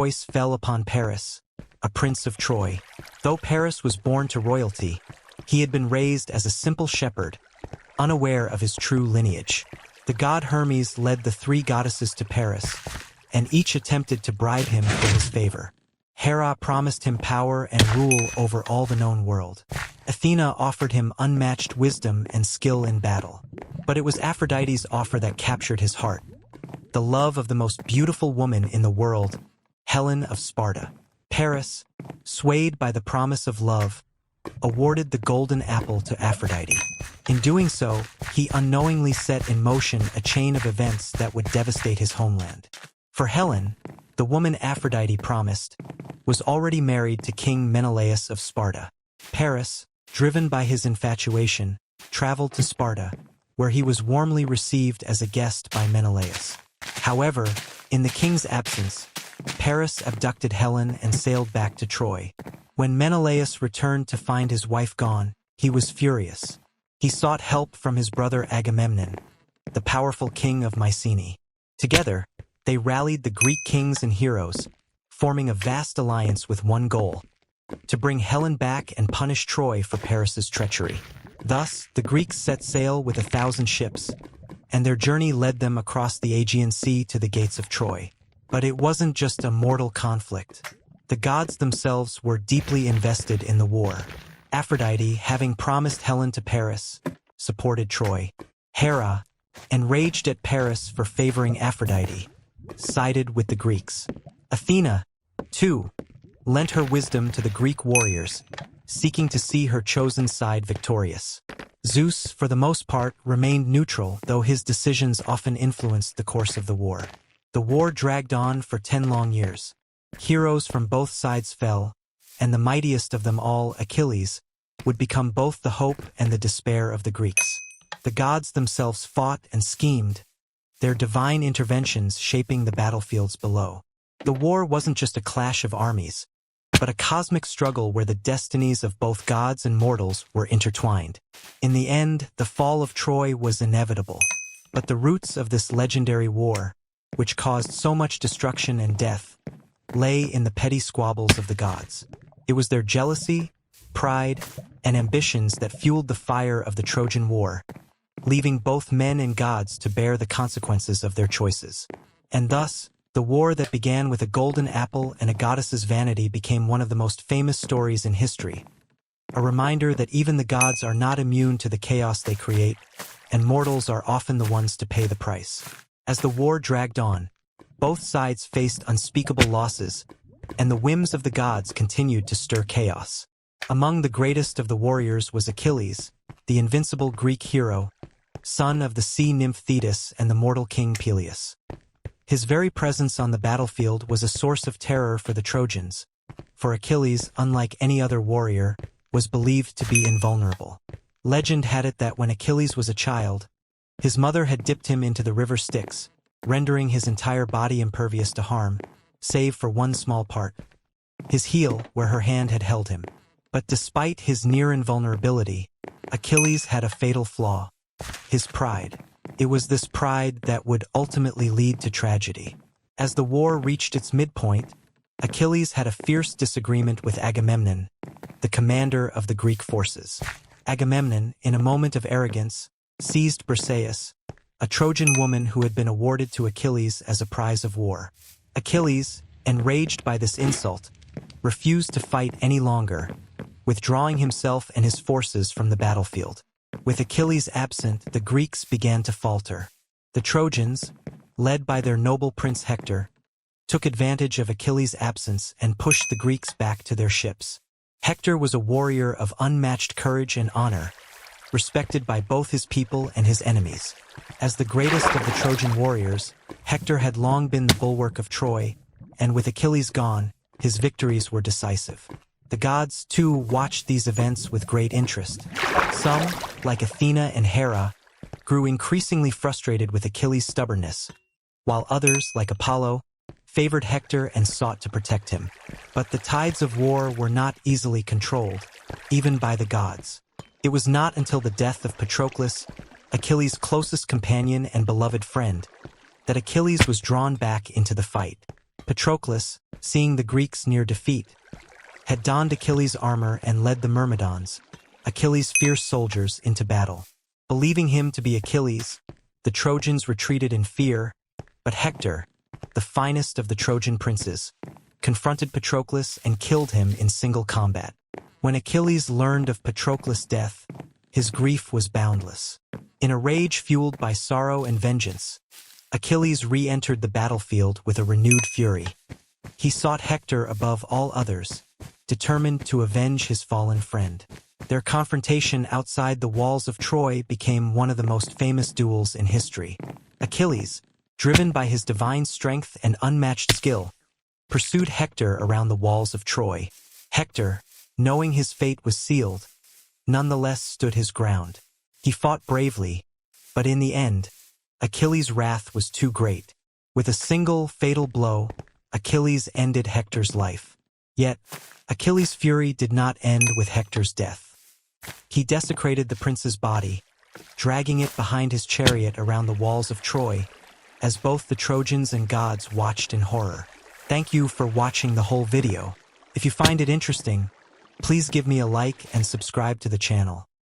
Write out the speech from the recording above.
choice fell upon Paris, a prince of Troy. Though Paris was born to royalty, he had been raised as a simple shepherd, unaware of his true lineage. The god Hermes led the three goddesses to Paris, and each attempted to bribe him for his favor. Hera promised him power and rule over all the known world. Athena offered him unmatched wisdom and skill in battle. But it was Aphrodite's offer that captured his heart. The love of the most beautiful woman in the world, Helen of Sparta. Paris, swayed by the promise of love, awarded the golden apple to Aphrodite. In doing so, he unknowingly set in motion a chain of events that would devastate his homeland. For Helen, the woman Aphrodite promised, was already married to King Menelaus of Sparta. Paris, driven by his infatuation, traveled to Sparta, where he was warmly received as a guest by Menelaus. However, in the king's absence, Paris abducted Helen and sailed back to Troy. When Menelaus returned to find his wife gone, he was furious. He sought help from his brother Agamemnon, the powerful king of Mycenae. Together, they rallied the Greek kings and heroes, forming a vast alliance with one goal: to bring Helen back and punish Troy for Paris's treachery. Thus, the Greeks set sail with 1,000 ships, and their journey led them across the Aegean Sea to the gates of Troy. But it wasn't just a mortal conflict. The gods themselves were deeply invested in the war. Aphrodite, having promised Helen to Paris, supported Troy. Hera, enraged at Paris for favoring Aphrodite, sided with the Greeks. Athena, too, lent her wisdom to the Greek warriors, seeking to see her chosen side victorious. Zeus, for the most part, remained neutral, though his decisions often influenced the course of the war. The war dragged on for 10 long years. Heroes from both sides fell, and the mightiest of them all, Achilles, would become both the hope and the despair of the Greeks. The gods themselves fought and schemed, their divine interventions shaping the battlefields below. The war wasn't just a clash of armies, but a cosmic struggle where the destinies of both gods and mortals were intertwined. In the end, the fall of Troy was inevitable. But the roots of this legendary war, which caused so much destruction and death, lay in the petty squabbles of the gods. It was their jealousy, pride, and ambitions that fueled the fire of the Trojan War, leaving both men and gods to bear the consequences of their choices. And thus, the war that began with a golden apple and a goddess's vanity became one of the most famous stories in history, a reminder that even the gods are not immune to the chaos they create, and mortals are often the ones to pay the price. As the war dragged on, both sides faced unspeakable losses, and the whims of the gods continued to stir chaos. Among the greatest of the warriors was Achilles, the invincible Greek hero, son of the sea nymph Thetis and the mortal king Peleus. His very presence on the battlefield was a source of terror for the Trojans, for Achilles, unlike any other warrior, was believed to be invulnerable. Legend had it that when Achilles was a child, his mother had dipped him into the river Styx, rendering his entire body impervious to harm, save for one small part: his heel, where her hand had held him. But despite his near invulnerability, Achilles had a fatal flaw: his pride. It was this pride that would ultimately lead to tragedy. As the war reached its midpoint, Achilles had a fierce disagreement with Agamemnon, the commander of the Greek forces. Agamemnon, in a moment of arrogance, seized Briseis, a Trojan woman who had been awarded to Achilles as a prize of war. Achilles, enraged by this insult, refused to fight any longer, withdrawing himself and his forces from the battlefield. With Achilles absent, the Greeks began to falter. The Trojans, led by their noble prince Hector, took advantage of Achilles' absence and pushed the Greeks back to their ships. Hector was a warrior of unmatched courage and honor, respected by both his people and his enemies. As the greatest of the Trojan warriors, Hector had long been the bulwark of Troy, and with Achilles gone, his victories were decisive. The gods, too, watched these events with great interest. Some, like Athena and Hera, grew increasingly frustrated with Achilles' stubbornness, while others, like Apollo, favored Hector and sought to protect him. But the tides of war were not easily controlled, even by the gods. It was not until the death of Patroclus, Achilles' closest companion and beloved friend, that Achilles was drawn back into the fight. Patroclus, seeing the Greeks near defeat, had donned Achilles' armor and led the Myrmidons, Achilles' fierce soldiers, into battle. Believing him to be Achilles, the Trojans retreated in fear, but Hector, the finest of the Trojan princes, confronted Patroclus and killed him in single combat. When Achilles learned of Patroclus' death, his grief was boundless. In a rage fueled by sorrow and vengeance, Achilles re-entered the battlefield with a renewed fury. He sought Hector above all others, determined to avenge his fallen friend. Their confrontation outside the walls of Troy became one of the most famous duels in history. Achilles, driven by his divine strength and unmatched skill, pursued Hector around the walls of Troy. Hector, knowing his fate was sealed, nonetheless stood his ground. He fought bravely, but in the end, Achilles' wrath was too great. With a single fatal blow, Achilles ended Hector's life. Yet, Achilles' fury did not end with Hector's death. He desecrated the prince's body, dragging it behind his chariot around the walls of Troy, as both the Trojans and gods watched in horror. Thank you for watching the whole video. If you find it interesting, please give me a like and subscribe to the channel.